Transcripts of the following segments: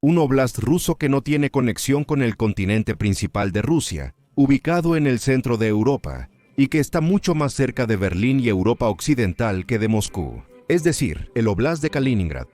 un óblast ruso que no tiene conexión con el continente principal de Rusia, ubicado en el centro de Europa, y que está mucho más cerca de Berlín y Europa Occidental que de Moscú, es decir, el óblast de Kaliningrad.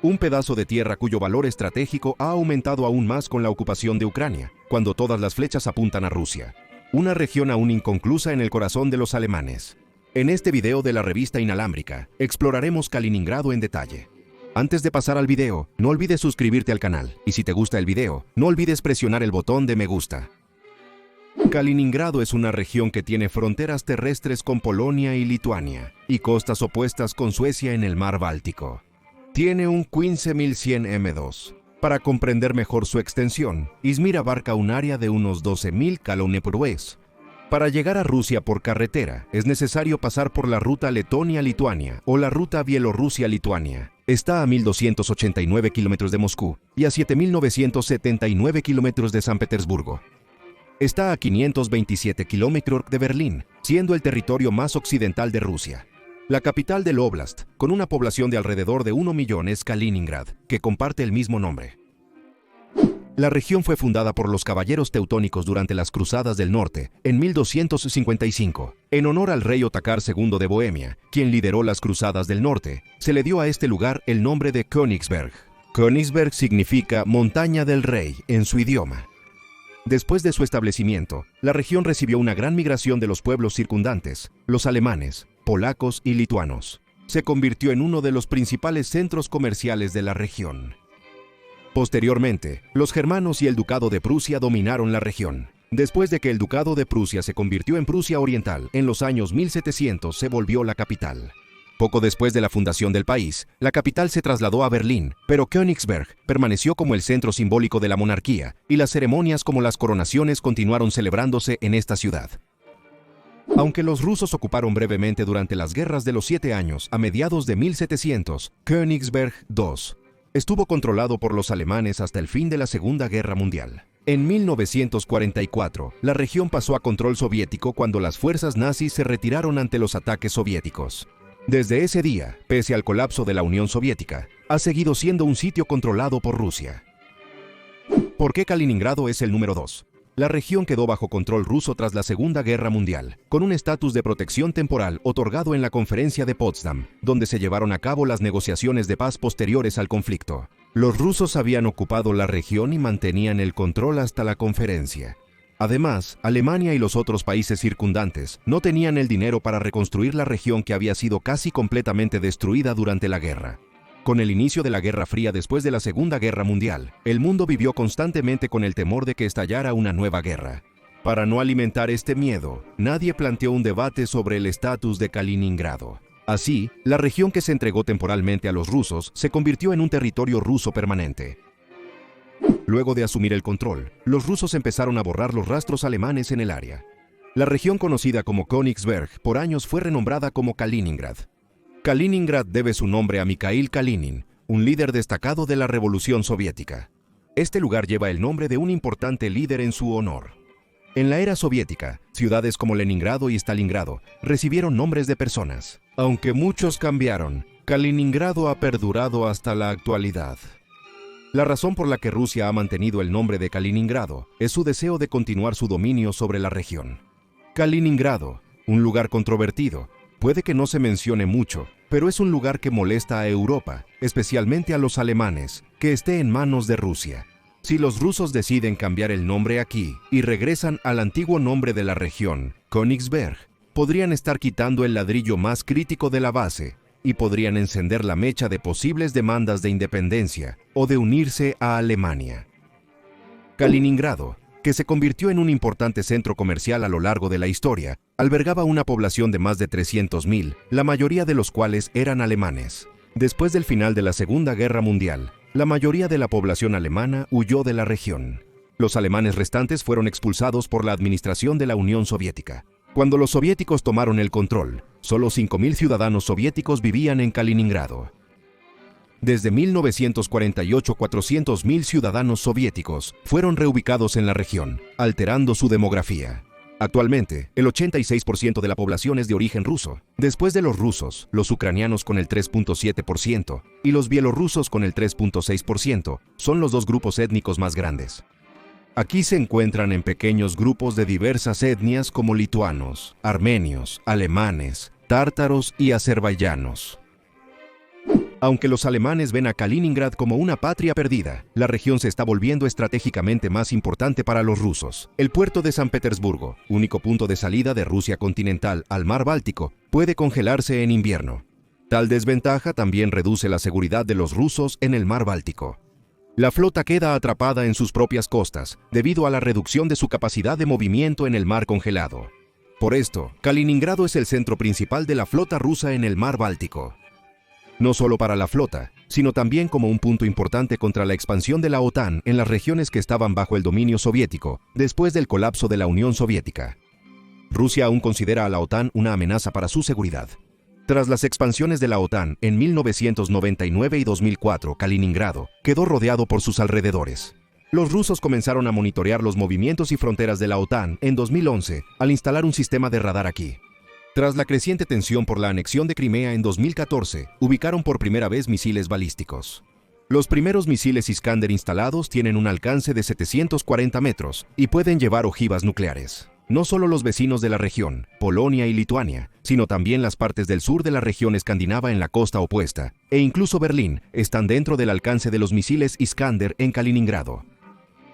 Un pedazo de tierra cuyo valor estratégico ha aumentado aún más con la ocupación de Ucrania, cuando todas las flechas apuntan a Rusia. Una región aún inconclusa en el corazón de los alemanes. En este video de la revista Inalámbrica, exploraremos Kaliningrado en detalle. Antes de pasar al video, no olvides suscribirte al canal, y si te gusta el video, no olvides presionar el botón de me gusta. Kaliningrado es una región que tiene fronteras terrestres con Polonia y Lituania, y costas opuestas con Suecia en el mar Báltico. Tiene un 15.100 m². Para comprender mejor su extensión, Izmir abarca un área de unos 12.000 km². Para llegar a Rusia por carretera, es necesario pasar por la ruta Letonia-Lituania o la ruta Bielorrusia-Lituania. Está a 1.289 kilómetros de Moscú y a 7.979 kilómetros de San Petersburgo. Está a 527 kilómetros de Berlín, siendo el territorio más occidental de Rusia. La capital del óblast, con una población de alrededor de 1 millón, es Kaliningrad, que comparte el mismo nombre. La región fue fundada por los caballeros teutónicos durante las Cruzadas del Norte, en 1255. En honor al rey Otakar II de Bohemia, quien lideró las Cruzadas del Norte, se le dio a este lugar el nombre de Königsberg. Königsberg significa montaña del rey en su idioma. Después de su establecimiento, la región recibió una gran migración de los pueblos circundantes, los alemanes, polacos y lituanos. Se convirtió en uno de los principales centros comerciales de la región. Posteriormente, los germanos y el Ducado de Prusia dominaron la región. Después de que el Ducado de Prusia se convirtió en Prusia Oriental, en los años 1700 se volvió la capital. Poco después de la fundación del país, la capital se trasladó a Berlín, pero Königsberg permaneció como el centro simbólico de la monarquía, y las ceremonias como las coronaciones continuaron celebrándose en esta ciudad. Aunque los rusos ocuparon brevemente durante las guerras de los 7 años, a mediados de 1700, Königsberg II estuvo controlado por los alemanes hasta el fin de la Segunda Guerra Mundial. En 1944, la región pasó a control soviético cuando las fuerzas nazis se retiraron ante los ataques soviéticos. Desde ese día, pese al colapso de la Unión Soviética, ha seguido siendo un sitio controlado por Rusia. ¿Por qué Kaliningrado es el número 2? La región quedó bajo control ruso tras la Segunda Guerra Mundial, con un estatus de protección temporal otorgado en la Conferencia de Potsdam, donde se llevaron a cabo las negociaciones de paz posteriores al conflicto. Los rusos habían ocupado la región y mantenían el control hasta la conferencia. Además, Alemania y los otros países circundantes no tenían el dinero para reconstruir la región que había sido casi completamente destruida durante la guerra. Con el inicio de la Guerra Fría después de la Segunda Guerra Mundial, el mundo vivió constantemente con el temor de que estallara una nueva guerra. Para no alimentar este miedo, nadie planteó un debate sobre el estatus de Kaliningrado. Así, la región que se entregó temporalmente a los rusos se convirtió en un territorio ruso permanente. Luego de asumir el control, los rusos empezaron a borrar los rastros alemanes en el área. La región conocida como Königsberg por años fue renombrada como Kaliningrad. Kaliningrad debe su nombre a Mikhail Kalinin, un líder destacado de la Revolución Soviética. Este lugar lleva el nombre de un importante líder en su honor. En la era soviética, ciudades como Leningrado y Stalingrado recibieron nombres de personas. Aunque muchos cambiaron, Kaliningrado ha perdurado hasta la actualidad. La razón por la que Rusia ha mantenido el nombre de Kaliningrado es su deseo de continuar su dominio sobre la región. Kaliningrado, un lugar controvertido, puede que no se mencione mucho, pero es un lugar que molesta a Europa, especialmente a los alemanes, que esté en manos de Rusia. Si los rusos deciden cambiar el nombre aquí y regresan al antiguo nombre de la región, Königsberg, podrían estar quitando el ladrillo más crítico de la base y podrían encender la mecha de posibles demandas de independencia o de unirse a Alemania. Kaliningrado, que se convirtió en un importante centro comercial a lo largo de la historia, albergaba una población de más de 300.000, la mayoría de los cuales eran alemanes. Después del final de la Segunda Guerra Mundial, la mayoría de la población alemana huyó de la región. Los alemanes restantes fueron expulsados por la administración de la Unión Soviética. Cuando los soviéticos tomaron el control, solo 5.000 ciudadanos soviéticos vivían en Kaliningrado. Desde 1948, 400.000 ciudadanos soviéticos fueron reubicados en la región, alterando su demografía. Actualmente, el 86% de la población es de origen ruso. Después de los rusos, los ucranianos con el 3.7% y los bielorrusos con el 3.6% son los dos grupos étnicos más grandes. Aquí se encuentran en pequeños grupos de diversas etnias como lituanos, armenios, alemanes, tártaros y azerbaiyanos. Aunque los alemanes ven a Kaliningrad como una patria perdida, la región se está volviendo estratégicamente más importante para los rusos. El puerto de San Petersburgo, único punto de salida de Rusia continental al mar Báltico, puede congelarse en invierno. Tal desventaja también reduce la seguridad de los rusos en el mar Báltico. La flota queda atrapada en sus propias costas, debido a la reducción de su capacidad de movimiento en el mar congelado. Por esto, Kaliningrado es el centro principal de la flota rusa en el mar Báltico. No solo para la flota, sino también como un punto importante contra la expansión de la OTAN en las regiones que estaban bajo el dominio soviético, después del colapso de la Unión Soviética. Rusia aún considera a la OTAN una amenaza para su seguridad. Tras las expansiones de la OTAN en 1999 y 2004, Kaliningrado quedó rodeado por sus alrededores. Los rusos comenzaron a monitorear los movimientos y fronteras de la OTAN en 2011 al instalar un sistema de radar aquí. Tras la creciente tensión por la anexión de Crimea en 2014, ubicaron por primera vez misiles balísticos. Los primeros misiles Iskander instalados tienen un alcance de 740 metros y pueden llevar ojivas nucleares. No solo los vecinos de la región, Polonia y Lituania, sino también las partes del sur de la región escandinava en la costa opuesta, e incluso Berlín, están dentro del alcance de los misiles Iskander en Kaliningrado.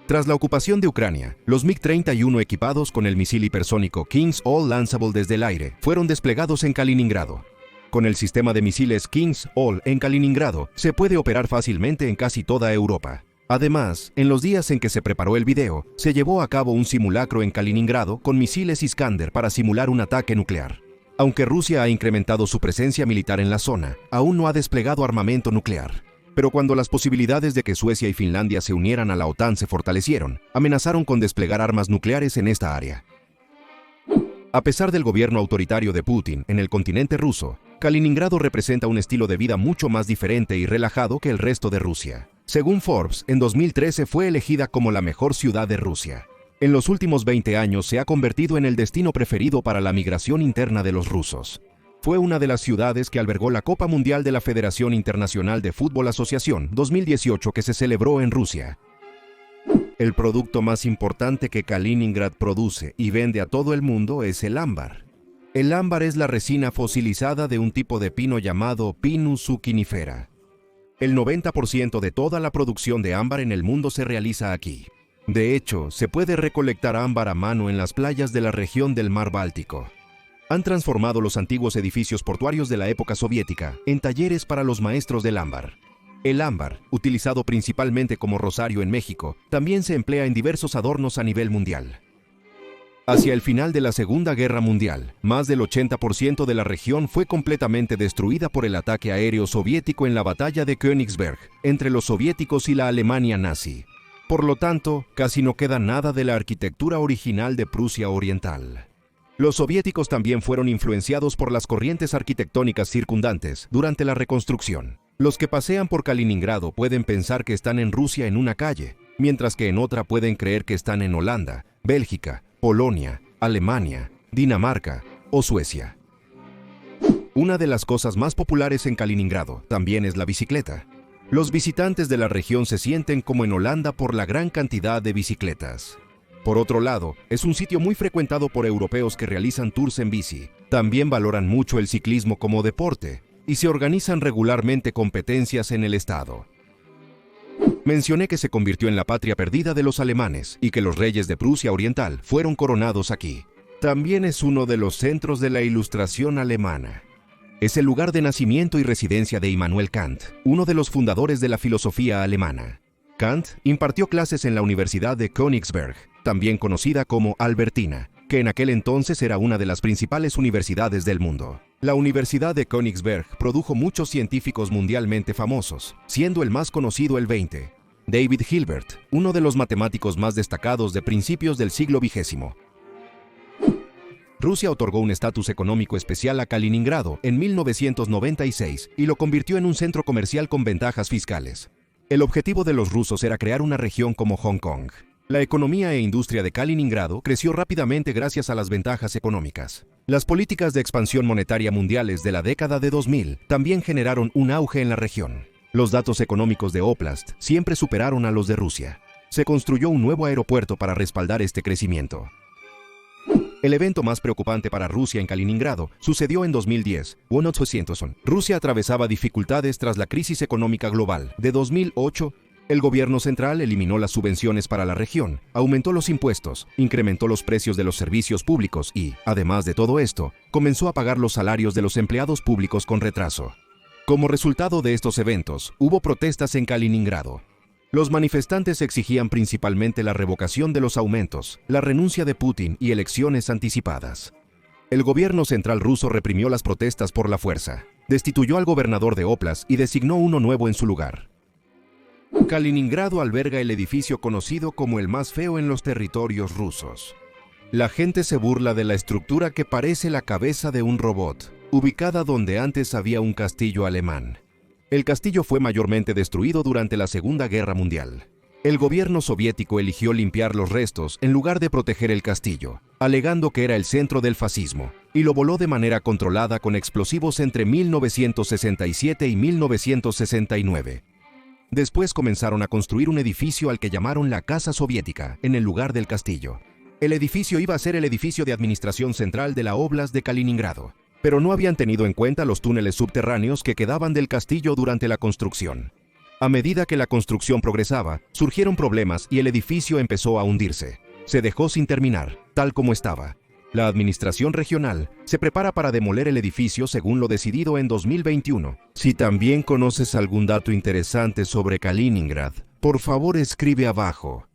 Tras la ocupación de Ucrania, los MiG-31 equipados con el misil hipersónico King's All lanzable desde el aire fueron desplegados en Kaliningrado. Con el sistema de misiles King's All en Kaliningrado, se puede operar fácilmente en casi toda Europa. Además, en los días en que se preparó el video, se llevó a cabo un simulacro en Kaliningrado con misiles Iskander para simular un ataque nuclear. Aunque Rusia ha incrementado su presencia militar en la zona, aún no ha desplegado armamento nuclear. Pero cuando las posibilidades de que Suecia y Finlandia se unieran a la OTAN se fortalecieron, amenazaron con desplegar armas nucleares en esta área. A pesar del gobierno autoritario de Putin en el continente ruso, Kaliningrado representa un estilo de vida mucho más diferente y relajado que el resto de Rusia. Según Forbes, en 2013 fue elegida como la mejor ciudad de Rusia. En los últimos 20 años se ha convertido en el destino preferido para la migración interna de los rusos. Fue una de las ciudades que albergó la Copa Mundial de la Federación Internacional de Fútbol Asociación 2018 que se celebró en Rusia. El producto más importante que Kaliningrad produce y vende a todo el mundo es el ámbar. El ámbar es la resina fosilizada de un tipo de pino llamado Pinus sucinifera. El 90% de toda la producción de ámbar en el mundo se realiza aquí. De hecho, se puede recolectar ámbar a mano en las playas de la región del Mar Báltico. Han transformado los antiguos edificios portuarios de la época soviética en talleres para los maestros del ámbar. El ámbar, utilizado principalmente como rosario en México, también se emplea en diversos adornos a nivel mundial. Hacia el final de la Segunda Guerra Mundial, más del 80% de la región fue completamente destruida por el ataque aéreo soviético en la batalla de Königsberg, entre los soviéticos y la Alemania nazi. Por lo tanto, casi no queda nada de la arquitectura original de Prusia Oriental. Los soviéticos también fueron influenciados por las corrientes arquitectónicas circundantes durante la reconstrucción. Los que pasean por Kaliningrado pueden pensar que están en Rusia en una calle, mientras que en otra pueden creer que están en Holanda, Bélgica, Polonia, Alemania, Dinamarca o Suecia. Una de las cosas más populares en Kaliningrado también es la bicicleta. Los visitantes de la región se sienten como en Holanda por la gran cantidad de bicicletas. Por otro lado, es un sitio muy frecuentado por europeos que realizan tours en bici. También valoran mucho el ciclismo como deporte y se organizan regularmente competencias en el estado. Mencioné que se convirtió en la patria perdida de los alemanes y que los reyes de Prusia Oriental fueron coronados aquí. También es uno de los centros de la Ilustración alemana. Es el lugar de nacimiento y residencia de Immanuel Kant, uno de los fundadores de la filosofía alemana. Kant impartió clases en la Universidad de Königsberg, también conocida como Albertina, que en aquel entonces era una de las principales universidades del mundo. La Universidad de Königsberg produjo muchos científicos mundialmente famosos, siendo el más conocido el 20, David Hilbert, uno de los matemáticos más destacados de principios del siglo XX. Rusia otorgó un estatus económico especial a Kaliningrado en 1996 y lo convirtió en un centro comercial con ventajas fiscales. El objetivo de los rusos era crear una región como Hong Kong. La economía e industria de Kaliningrado creció rápidamente gracias a las ventajas económicas. Las políticas de expansión monetaria mundiales de la década de 2000 también generaron un auge en la región. Los datos económicos de Oblast siempre superaron a los de Rusia. Se construyó un nuevo aeropuerto para respaldar este crecimiento. El evento más preocupante para Rusia en Kaliningrado sucedió en 2010. Rusia atravesaba dificultades tras la crisis económica global. De 2008, el gobierno central eliminó las subvenciones para la región, aumentó los impuestos, incrementó los precios de los servicios públicos y, además de todo esto, comenzó a pagar los salarios de los empleados públicos con retraso. Como resultado de estos eventos, hubo protestas en Kaliningrado. Los manifestantes exigían principalmente la revocación de los aumentos, la renuncia de Putin y elecciones anticipadas. El gobierno central ruso reprimió las protestas por la fuerza, destituyó al gobernador de Oblast y designó uno nuevo en su lugar. Kaliningrado alberga el edificio conocido como el más feo en los territorios rusos. La gente se burla de la estructura que parece la cabeza de un robot, ubicada donde antes había un castillo alemán. El castillo fue mayormente destruido durante la Segunda Guerra Mundial. El gobierno soviético eligió limpiar los restos en lugar de proteger el castillo, alegando que era el centro del fascismo, y lo voló de manera controlada con explosivos entre 1967 y 1969. Después comenzaron a construir un edificio al que llamaron la Casa Soviética, en el lugar del castillo. El edificio iba a ser el edificio de administración central de la Oblast de Kaliningrado, pero no habían tenido en cuenta los túneles subterráneos que quedaban del castillo durante la construcción. A medida que la construcción progresaba, surgieron problemas y el edificio empezó a hundirse. Se dejó sin terminar, tal como estaba. La administración regional se prepara para demoler el edificio según lo decidido en 2021. Si también conoces algún dato interesante sobre Kaliningrad, por favor escribe abajo.